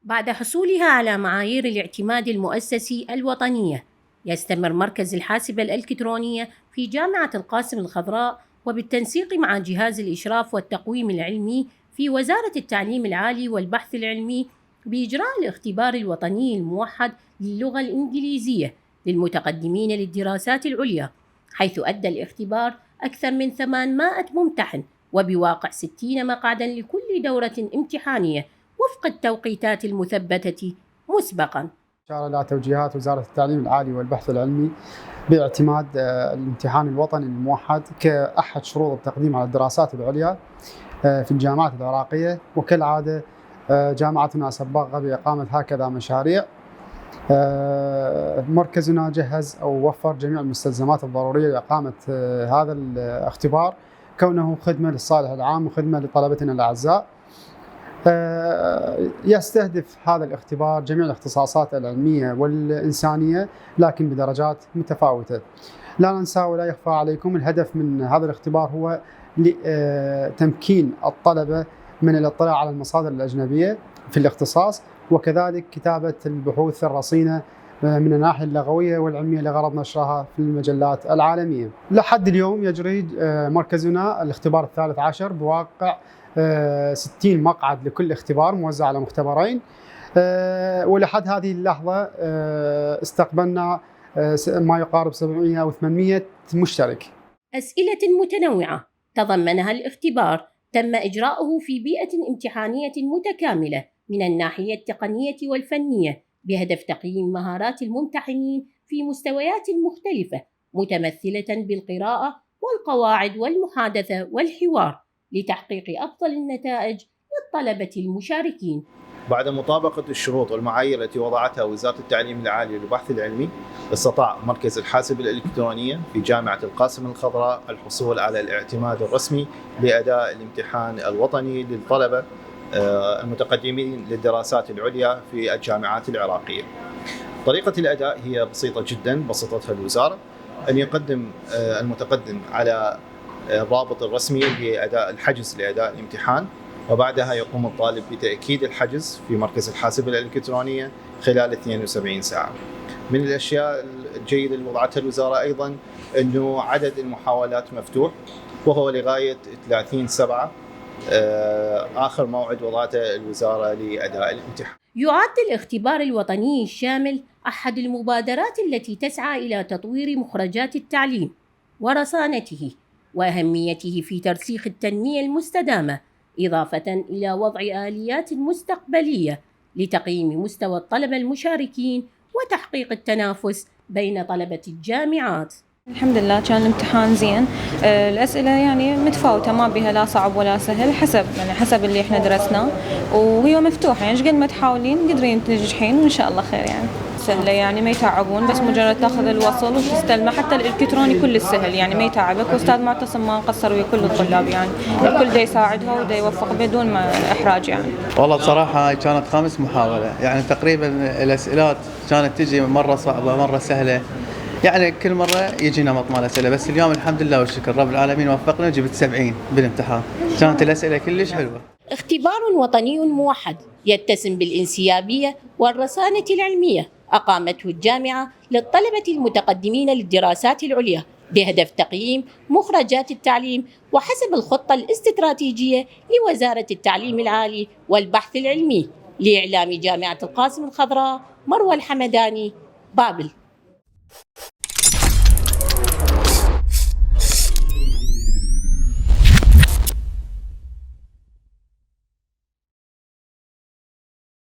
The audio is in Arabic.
بعد حصولها على معايير الاعتماد المؤسسي الوطنية، يستمر مركز الحاسبة الإلكترونية في جامعة القاسم الخضراء وبالتنسيق مع جهاز الإشراف والتقويم العلمي في وزارة التعليم العالي والبحث العلمي بإجراء الاختبار الوطني الموحد للغة الإنجليزية للمتقدمين للدراسات العليا، حيث أدى الاختبار أكثر من 800 ممتحن وبواقع 60 مقعداً لكل دورة امتحانية وفق التوقيتات المثبتة مسبقاً. أشار إلى توجيهات وزارة التعليم العالي والبحث العلمي باعتماد الامتحان الوطني الموحد كأحد شروط التقديم على الدراسات العليا في الجامعات العراقية. وكالعادة جامعتنا سباقة بإقامة هكذا مشاريع. مركزنا جهز أو وفر جميع المستلزمات الضرورية لإقامة هذا الاختبار، كونه خدمة للصالح العام وخدمة لطلبتنا الأعزاء. يستهدف هذا الاختبار جميع الاختصاصات العلمية والإنسانية، لكن بدرجات متفاوتة. لا ننسى ولا يخفى عليكم الهدف من هذا الاختبار هو تمكين الطلبة من الاطلاع على المصادر الأجنبية في الاختصاص، وكذلك كتابة البحوث الرصينة من الناحية اللغوية والعلمية لغرض نشرها في المجلات العالمية. لحد اليوم يجري مركزنا الاختبار الثالث عشر بواقع 60 مقعد لكل اختبار موزع على مختبرين. ولحد هذه اللحظة استقبلنا ما يقارب 700 أو 800 مشترك. أسئلة متنوعة تضمنها الاختبار تم إجراؤه في بيئة امتحانية متكاملة من الناحية التقنية والفنية، بهدف تقييم مهارات الممتحنين في مستويات مختلفة متمثلة بالقراءة والقواعد والمحادثة والحوار، لتحقيق أفضل النتائج للطلبة المشاركين. بعد مطابقة الشروط والمعايير التي وضعتها وزارة التعليم العالي للبحث العلمي، استطاع مركز الحاسبة الإلكترونية في جامعة القاسم الخضراء الحصول على الاعتماد الرسمي لأداء الامتحان الوطني للطلبة المتقدمين للدراسات العليا في الجامعات العراقية. طريقة الأداء هي بسيطة جدا، بسطتها الوزارة، أن يقدم المتقدم على الرابط الرسمي لأداء الحجز لأداء الامتحان، وبعدها يقوم الطالب بتأكيد الحجز في مركز الحاسبة الإلكترونية خلال 72 ساعة. من الأشياء الجيدة اللي وضعتها الوزارة أيضا أنه عدد المحاولات مفتوح، وهو لغاية 30/7 آخر موعد وضعته الوزارة لأداء الامتحان. يعد الاختبار الوطني الشامل أحد المبادرات التي تسعى إلى تطوير مخرجات التعليم ورصانته وأهميته في ترسيخ التنمية المستدامة، إضافة إلى وضع آليات مستقبلية لتقييم مستوى الطلبة المشاركين وتحقيق التنافس بين طلبة الجامعات. الحمد لله كان الامتحان زين. الأسئلة يعني متفاوتة، ما بها لا صعب ولا سهل، حسب اللي احنا درسناه، وهي مفتوحة يعني قد ما تحاولين قدرين تنجحين وإن شاء الله خير. يعني سهلة، يعني ما يتعبون، بس مجرد تاخذ الوصل وتستلمه. حتى الإلكتروني كل السهل، يعني ما يتعبك، واستاذ معتصم ما قصر ويا كل الطلاب، يعني الكل دا يساعدها ودا يوفق بدون ما إحراج. يعني والله بصراحة كانت 5 محاولة، يعني تقريبا الأسئلة كانت تجي مرة صعبة مرة سهلة، يعني كل مرة يجي نمط مال الأسئلة، بس اليوم الحمد لله والشكر رب العالمين وفقنا وجبت 70 بالامتحان. كانت الأسئلة كلش حلوة. اختبار وطني موحد يتسم بالانسيابية والرصانة العلمية أقامته الجامعة للطلبة المتقدمين للدراسات العليا بهدف تقييم مخرجات التعليم وحسب الخطة الاستراتيجية لوزارة التعليم العالي والبحث العلمي. لإعلام جامعة القاسم الخضراء، مروى الحمداني، بابل.